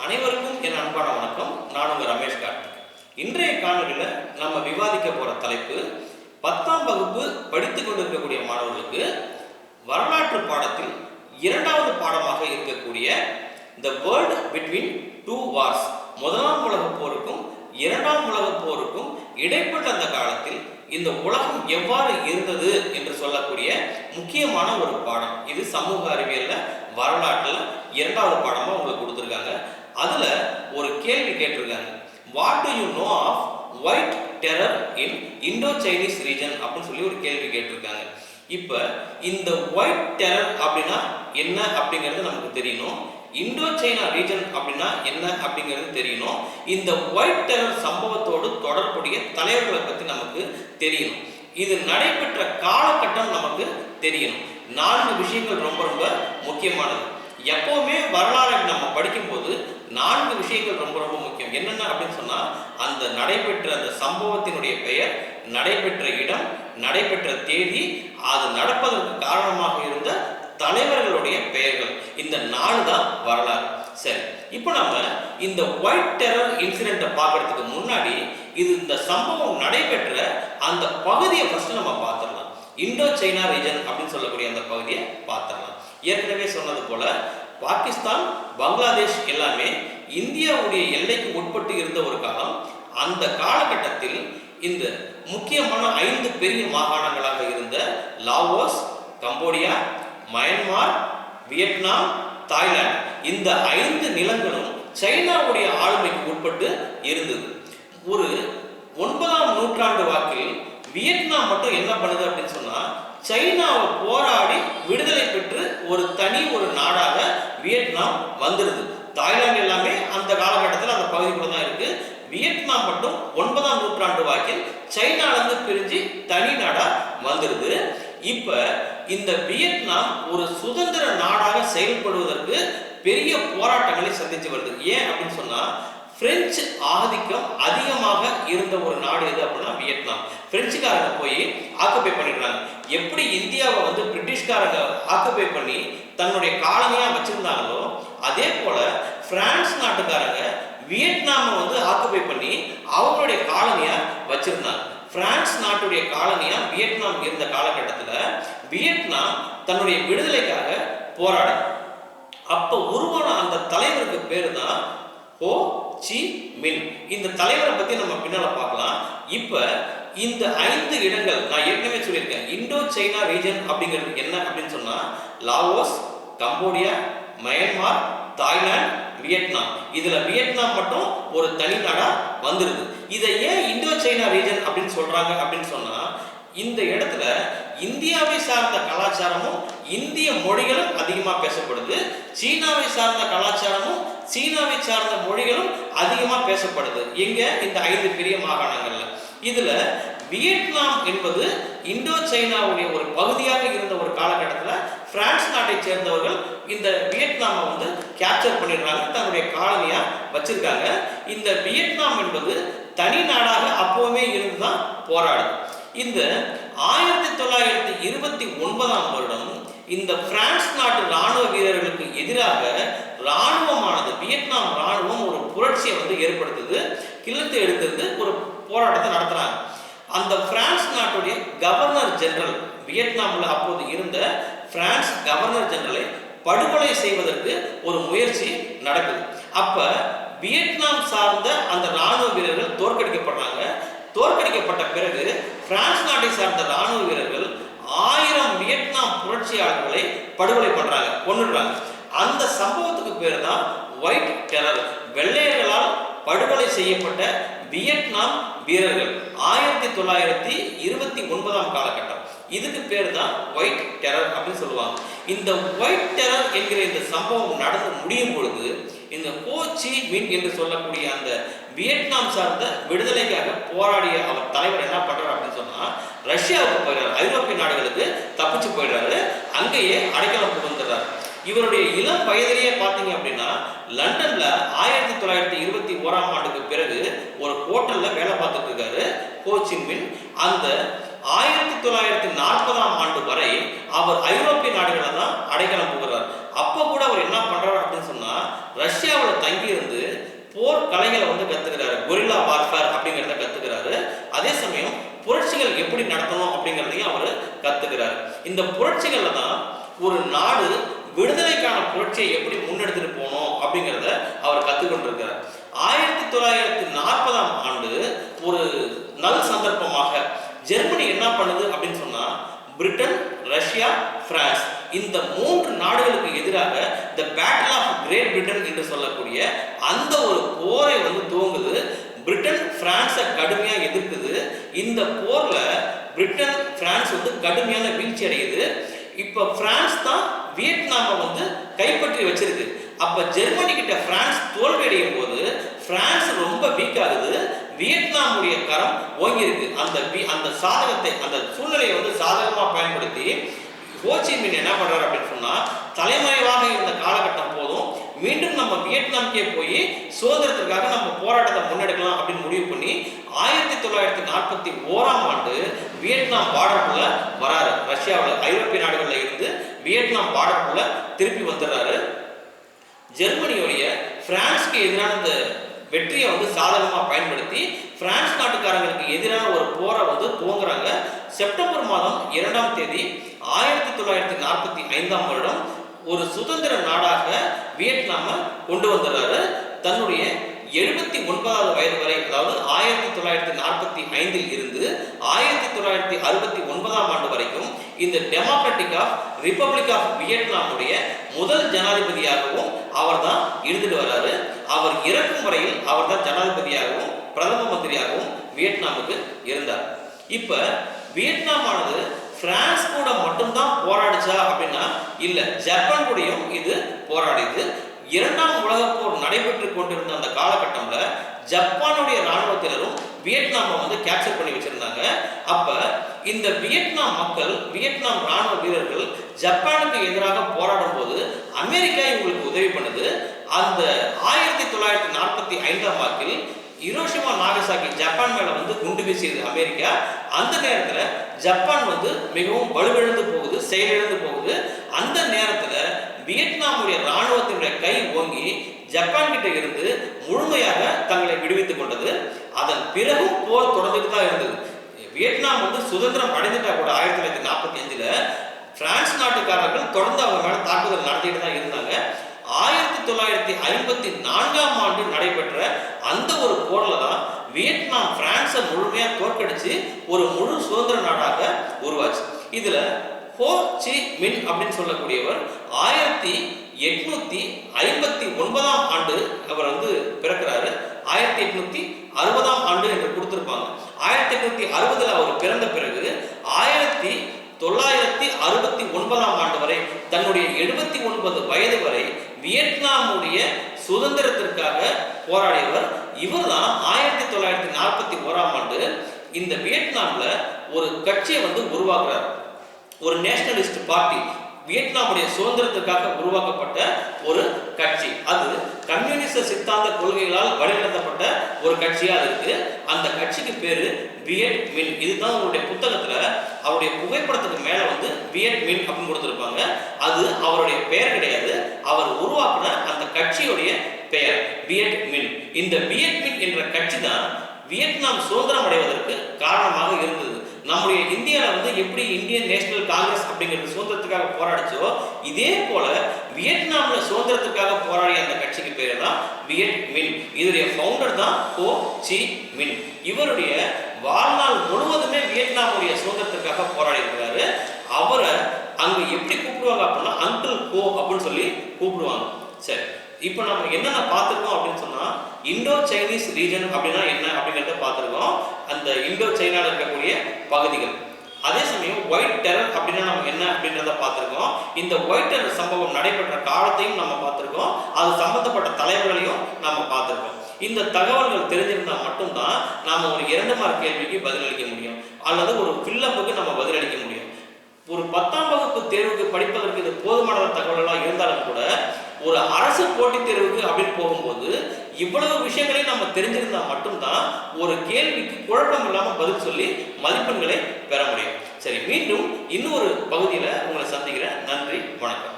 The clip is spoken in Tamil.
அனைவருக்கும் என் அன்பான வணக்கம். நான் உங்கள் ரமேஷ் கார்த்திக். இன்றைய காணொலியில் நம்ம விவாதிக்க போகிற தலைப்பு 10ஆம் வகுப்பு படித்துக் கொண்டிருக்கக்கூடிய மாணவர்களுக்கு வரலாற்று பாடத்தில் இரண்டாவது பாடமாக இருக்கக்கூடிய the world between two wars, முதலாம் உலகப் போருக்கும் இரண்டாம் உலகப் போருக்கும் இடைப்பட்ட அந்த காலத்தில் இந்த உலகம் எவ்வாறு இருந்தது என்று சொல்லக்கூடிய முக்கியமான ஒரு பாடம். இது சமூக அறிவியல்ல வரலாற்றுல இரண்டாவது பாடமா உங்களுக்கு கொடுத்துருக்காங்க. அதுல ஒரு கேள்வி கேட்டிருக்காங்க, what do you know of white terror in Indo Chinese region அப்படின்னு சொல்லி ஒரு கேள்வி கேட்டிருக்காங்க. இப்ப இந்த ஒயிட் டெரர் அப்படின்னா என்ன அப்படிங்கிறது நமக்கு தெரியணும். இண்டோ சைனா ரீஜன் அப்படின்னா என்ன அப்படிங்கிறது தெரியணும். இந்த ஒயிட் டெரர் சம்பவத்தோடு தொடர்புடைய தலைவர்களை பற்றி நமக்கு தெரியணும். இது நடைபெற்ற காலகட்டம் நமக்கு தெரியணும். 4 விஷயங்கள் ரொம்ப ரொம்ப முக்கியமானது. எப்பவுமே வரலாறு நம்ம படிக்கும்போது 4 விஷயங்கள் ரொம்ப ரொம்ப முக்கியம். என்னென்ன அப்படின்னு சொன்னா, அந்த நடைபெற்ற அந்த சம்பவத்தினுடைய பெயர், நடைபெற்ற இடம், நடைபெற்ற தேதி, அது நடப்பதற்கு காரணமாக இருந்த தலைவர்களுடைய பெயர்கள். இந்த 4 தான் வரலாறு. சரி, இப்போ நம்ம இந்த ஒயிட் டெரர் இன்சிடென்ட்டை பார்க்கறதுக்கு முன்னாடி இந்த சம்பவம் நடைபெற்ற அந்த பகுதியை ஃபர்ஸ்ட் நம்ம பார்த்துடலாம். இண்டோ சைனா ரீஜன் அப்படின்னு சொல்லக்கூடிய அந்த பகுதியை பார்த்துடலாம். ஏற்கனவே சொன்னது போல பாகிஸ்தான், பங்களாதேஷ் எல்லாமே இந்தியாவுடைய எல்லைக்கு உட்பட்டு இருந்த ஒரு காலம். அந்த காலகட்டத்தில் இந்த முக்கியமான 5 பெரிய மாகாணங்களாக இருந்த Laos, Cambodia, Myanmar, Vietnam, Thailand, இந்த 5 நிலங்களும் சைனாவுடைய ஆளுமைக்கு உட்பட்டு இருந்தது. ஒரு 9ஆம் நூற்றாண்டு வாக்கில் வியட்நாம் மட்டும் என்ன பண்ணுது அப்படின்னு சொன்னா, சைனாவை போராடி விடுதலை பெற்று ஒரு நாடாக வியட்நாம் வந்துடுது. தாய்லாந்து எல்லாமே அந்த காலகட்டத்தில் அந்த பகுதிக்குள்ள தான் இருக்கு. வியட்நாம் மட்டும் 9ஆம் நூற்றாண்டு வாக்கில் சைனாவிலிருந்து பிரிஞ்சு தனி நாடா வந்துடுது. இப்ப இந்த வியட்நாம் ஒரு சுதந்திர நாடாக செயல்படுவதற்கு பெரிய போராட்டங்களை சந்திச்சு வருது. ஏன் அப்படின்னு சொன்னா, பிரெஞ்சு ஆதிக்கம் அதிகமாக இருந்த ஒரு நாடு எது அப்படின்னா வியட்நாம். பிரெஞ்சுக்காரங்க போய் ஆக்குபை பண்ணிடுறாங்க. எப்படி இந்தியாவை பிரிட்டிஷ்காரங்க ஆக்குபை பண்ணி தன்னுடைய காலனியா வச்சிருந்தாங்களோ, அதே போல பிரான்ஸ் நாட்டுக்காரங்க வியட்நாமை ஆக்குபை பண்ணி அவங்களுடைய காலனியா வச்சிருந்தாங்க. பிரான்ஸ் நாட்டுடைய காலனியா வியட்நாம் இருந்த காலகட்டத்தில் வியட்நாம் தன்னுடைய விடுதலைக்காக போராடும். அப்ப உருவான அந்த தலைவருக்கு பேரு தான் ஹோ சி மின். இந்த தலைவரை பத்தி நம்ம பின்னால பார்க்கலாம். இப்ப இந்த 5 இடங்கள் நான் ஏற்கனவே சொல்லியிருக்கேன். இண்டோ சைனா ரீஜன் அப்படிங்கிறது என்ன அப்படின்னு சொன்னா, Laos, Cambodia, Myanmar, Thailand, Vietnam. இதுல வியட்நாம் மட்டும் ஒரு தனி நாடா வந்துருது. இதை ஏன் இண்டோ சைனா ரீஜன் அப்படின்னு சொல்றாங்க அப்படின்னு சொன்னா, இந்த இடத்துல இந்தியாவை சார்ந்த கலாச்சாரமும் இந்திய மொழிகளும் அதிகமா பேசப்படுது. சீனாவை சார்ந்த கலாச்சாரமும் சீனாவை சார்ந்த மொழிகளும் அதிகமா பேசப்படுது. எங்க? இந்த 5 பெரிய மாகாணங்கள்ல. இதுல வியட்நாம் என்பது இண்டோ சைனாவுடைய ஒரு பகுதியாக இருந்த ஒரு காலகட்டத்தில் பிரான்ஸ் நாட்டை சேர்ந்தவர்கள் இந்த வியட்நாமை கேப்சர் பண்ணிடுறாங்க, தன்னுடைய காலனியா வச்சிருக்காங்க. இந்த வியட்நாம் என்பது தனி நாடாக அப்பவுமே இருந்துதான் போராடுது. இந்த 1929ஆம் வருடம் இந்த பிரான்ஸ் நாட்டு ராணுவ வீரர்களுக்கு எதிராக ராணுவமானது, வியட்நாம் ராணுவம் ஒரு புரட்சியை ஏற்படுத்துது, கிளர்த்து எடுத்தது, ஒரு போராட்டத்தை நடத்துறாங்க. அந்த பிரான்ஸ் நாட்டுடைய கவர்னர் ஜெனரல், வியட்நாமில் அப்போது இருந்த பிரான்ஸ் கவர்னர் ஜெனரலை படுகொலை செய்வதற்கு ஒரு முயற்சி நடக்குது. அப்ப வியட்நாம் சார்ந்த அந்த ராணுவ வீரர்கள் தோற்கடிக்கப்படுறாங்க. தோற்கடிக்கப்பட்ட பிறகு பிரான்ஸ் நாட்டை சார்ந்த ராணுவ வீரர்கள் 1000 வியட்நாம் புரட்சியாளர்களை படுகொலை பண்றாங்க, கொன்னுடுறாங்க. அந்த சம்பவத்துக்கு பேர் தான் ஒயிட் டெரர். வெள்ளையர்களால் படுகொலை செய்யப்பட்ட வியட்நாம் வீரர்கள் 1929ஆம் காலகட்டம். இதுக்கு பேர் தான் ஒயிட் டெரர் அப்படின்னு சொல்லுவாங்க. இந்த ஒயிட் டெரர் என்கிற இந்த சம்பவம் நடந்து முடியும் பொழுது இந்த ஹோ சி மின் என்று சொல்லக்கூடிய அந்த வியட்நாம் சார்ந்த விடுதலைக்காக போராடிய அவர் தலைவர் என்ன பண்றாரு அப்படின்னு சொன்னா, ரஷ்யாவுக்கு போயிடுறாரு, ஐரோப்பிய நாடுகளுக்கு தப்பிச்சு போயிடுறாரு, அங்கேயே அடைக்கலம் புகுந்துறாரு. இவருடைய இளம் வயதிலேயே பார்த்தீங்க அப்படின்னா லண்டன்ல 1921ஆம் ஆண்டுக்கு பிறகு ஒரு ஹோட்டல்ல வேலை பார்த்துட்டு இருக்காரு ஹோ சி மின். அந்த 1940ஆம் ஆண்டு வரை அவர் ஐரோப்பிய நாடுகளை தான் அடைக்கலம் புகுறார். அப்ப கூட அவர் என்ன பண்றாரு அப்படின்னு சொன்னா, ரஷ்யாவில் தங்கி இருந்து போர் கலைகளை வந்து கத்துக்கிறாரு, கொரில்லா வார்ஃபேர் அப்படிங்கிறத கத்துக்கிறாரு. அதே சமயம் புரட்சிகள் எப்படி நடத்தணும் அப்படிங்கிறதையும் அவர் கத்துக்கிறாரு. இந்த புரட்சிகள்ல தான் ஒரு நாடு விடுதலைக்கான புரட்சியை எப்படி முன்னெடுத்துட்டு போகணும் அப்படிங்கிறத அவர் கத்துக்கொண்டிருக்கிறார். 1940ஆம் ஆண்டு ஒரு நல் சந்தர்ப்பமாக ஜெர்மனி என்ன பண்ணுது அப்படின்னு சொன்னா, பிரிட்டன், ரஷ்யா, பிரான்ஸ் இந்த 3 நாடுகளுக்கு எதிராக தி பேட்டில் ஆஃப் கிரேட் பிரிட்டன் என்று சொல்லக்கூடிய அந்த ஒரு போரை வந்து துவங்குது. பிரிட்டன் பிரான்ஸை கடுமையா எதிர்க்குது. இந்த போர்ல பிரிட்டன் பிரான்ஸ் வந்து கடுமையான வீழ்ச்சி அடையுது. இப்ப பிரான்ஸ் தான் வியட்நாமை வந்து கைப்பற்றி வச்சிருக்கு. அப்ப ஜெர்மனி கிட்ட பிரான்ஸ் தோல்வி அடையும் போது பிரான்ஸ் ரொம்ப வீக் ஆகுது. வியட்நாமுடைய கரம் ஓங்கி இருக்கு. அந்த சாதகத்தை, அந்த சூழ்நிலையை வந்து சாதகமா பயன்படுத்தி ஹோச்சி மின் என்ன பண்றாரு அப்படின்னு சொன்னா, தலைமறைவாக இருந்த காலகட்டம் போதும், மீண்டும் நம்ம வியட்நாமுக்கே போய் சுதந்திரத்திற்காக நம்ம போராட்டத்தை முன்னெடுக்கலாம் அப்படின்னு முடிவு பண்ணி 1941ஆம் ஆண்டு வியட்நாம் பார்டருக்குள்ள வராரு. ரஷ்யாவில், ஐரோப்பிய நாடுகளில் இருந்து வியட்நாம் பார்டருக்குள்ள திருப்பி வந்துடுறாரு. ஜெர்மனியுடைய பிரான்ஸ்க்கு எதிரான இந்த வெற்றியை வந்து சாதகமாக பயன்படுத்தி பிரான்ஸ் நாட்டுக்காரங்களுக்கு எதிரான ஒரு போரை வந்து துவங்குறாங்க. செப்டம்பர் மாதம் 2ஆம் தேதி 1945ஆம் வருடம் ஒரு சுதந்திர நாடாக வியட்நாம கொண்டு வந்துடுறாரு. தன்னுடைய 79வது வயது வரை, அதாவது 1945 இருந்து 1969ஆம் ஆண்டு வரைக்கும் இந்த டெமோக்ராட்டிக் ஆஃப் ரிபப்ளிக் ஆஃப் வியட்நாமுடைய முதல் ஜனாதிபதியாகவும் அவர் தான் இருந்துட்டு வர்றாரு. அவர் இறக்கும் வரையில் அவர் தான் ஜனாதிபதியாகவும் பிரதம மந்திரியாகவும் வியட்நாமுக்கு இருந்தார். இப்ப வியட்நாமானது பிரான்ஸ் கூட மட்டும்தான் போராடிச்சா அப்படின்னா இல்ல, ஜப்பான் கூடயும் இது போராடிது. 2ஆம் உலகப் போர் நடைபெற்று கொண்டிருந்த அந்த காலகட்டம்ல ஜப்பானுடைய ராணுவத்தினரும் வியட்நாமை வந்து கேப்சர் பண்ணி வச்சிருந்தாங்க. அப்ப இந்த வியட்நாம் மக்கள், வியட்நாம் ராணுவ வீரர்கள் ஜப்பானுக்கு எதிராக போராடும் போது அமெரிக்கா இவங்களுக்கு உதவி பண்ணுது. அந்த 1945ஆம் ஆண்டில் ஹிரோஷிமா நாகசாகி ஜப்பான் மேல வந்து குண்டு வீசியது அமெரிக்கா. அந்த நேரத்துல ஜப்பான் வந்து மிகவும் வலுவிழந்து போகுது, செயலிழந்து போகுது. அந்த நேரத்துல வியட்நாமுடைய ராணுவத்தினுடைய கை ஓங்கி ஜப்பான் கிட்ட இருந்து முழுமையாக தங்களை விடுவித்துக் கொண்டது. அதன் பிறகும் போர் தொடர்ந்துட்டு தான் இருந்தது. வியட்நாம் வந்து சுதந்திரம் அடைந்துட்டா கூட 1945ல பிரான்ஸ் நாட்டுக்காரர்கள் தொடர்ந்து அவங்க மேல தாக்குதல் நடத்திட்டு தான் இருந்தாங்க. 1954ஆம் ஆண்டு நடைபெற்ற அந்த ஒரு போர்ல தான் வியட்நாம் பிரான்ஸை முழுமையா தோற்கடிச்சு ஒரு முழு சுதந்திர நாடாக உருவாச்சு. இதுல ஹோ சி மின் அப்படின்னு சொல்லக்கூடியவர் 1859ஆம் ஆண்டு அவர் வந்து பிறக்கிறாரு. 1860ஆம் ஆண்டு என்று கொடுத்திருப்பாங்க. 1860ல் அவர் பிறந்த பிறகு 1969ஆம் ஆண்டு வரை, தன்னுடைய 79 வயது வரை வியட்நாமுடைய சுதந்திரத்திற்காக போராடியவர். இவர் தான் 1941ஆம் ஆண்டு இந்த வியட்நாம்ல ஒரு கட்சியை வந்து உருவாக்குறார். ஒரு நேஷனலிஸ்ட் பார்ட்டி, வியட்நாமுடைய சுதந்திரத்திற்காக உருவாக்கப்பட்ட ஒரு கட்சி. அது கம்யூனிச சித்தாந்த கொள்கைகளால் வழிநடத்தப்பட்ட ஒரு கட்சியா இருக்கு. அந்த கட்சிக்கு பேரு வியட் மின். இதுதான் அவருடைய புத்தகத்துல அவருடைய புகைப்படத்துக்கு மேல வந்து வியட் மின் அப்படின்னு கொடுத்திருப்பாங்க. அது அவருடைய பெயர் கிடையாது, அவர் உருவாக்குன அந்த கட்சியுடைய பெயர் வியட் மின். இந்த வியட் மின் என்ற கட்சி தான் வியட்நாம் சுதந்திரம் அடைவதற்கு காரணமாக இருந்தது. நம்முடைய இந்தியாவில் வந்து எப்படி இந்தியன் நேஷனல் காங்கிரஸ் அப்படிங்கிறது சுதந்திரத்துக்காக போராடிச்சோ, இதே போல வியட்நாம்ல சுதந்திரத்துக்காக போராடிய அந்த கட்சிக்கு பேர் தான் வியட் மின். இதனுடைய ஃபவுண்டர் தான் ஹோ சி மின். இவருடைய வாழ்நாள் முழுவதுமே வியட்நாமுடைய சுதந்திரத்துக்காக போராடி இருக்கிறாரு. அவரை அங்க எப்படி கூப்பிடுவாங்க அப்படின்னா அங்கிள் ஹோ அப்படின்னு சொல்லி கூப்பிடுவாங்க. சரி, இப்போ நம்ம என்னென்ன பார்த்துருக்கோம் அப்படின்னு சொன்னா, இண்டோ சைனீஸ் ரீஜன் அப்படின்னா என்ன அப்படிங்கிறத பார்த்துருக்கோம். அந்த இண்டோ சைனால இருக்கக்கூடிய பகுதிகள். அதே சமயம் ஒயிட் டெரர் அப்படின்னா நம்ம என்ன அப்படின்றத பார்த்துருக்கோம். இந்த ஒயிட் டெரர் சம்பவம் நடைபெற்ற காலத்தையும் நம்ம பார்த்துருக்கோம். அது சம்பந்தப்பட்ட தலைவர்களையும் நம்ம பார்த்துருக்கோம். இந்த தகவல்கள் தெரிஞ்சிருந்தா மட்டும்தான் நாம ஒரு 2 மார்க் கேள்விக்கு பதிலளிக்க முடியும், அல்லது ஒரு ஃபில்லப்புக்கு நம்ம பதிலளிக்க முடியும். ஒரு 10ஆம் வகுப்பு தேர்வுக்கு படிப்பதற்கு இது போதுமான தகவல்களாக இருந்தாலும் கூட ஒரு அரசு போட்டித் தேர்வுக்கு அப்படின்னு போகும்போது இவ்வளவு விஷயங்களையும் நம்ம தெரிஞ்சிருந்தா மட்டும்தான் ஒரு கேள்விக்கு குழப்பம் இல்லாம பதில் சொல்லி மதிப்பெண்களை பெற முடியும். சரி, மீண்டும் இன்னொரு பகுதியில் உங்களை சந்திக்கிறேன். நன்றி, வணக்கம்.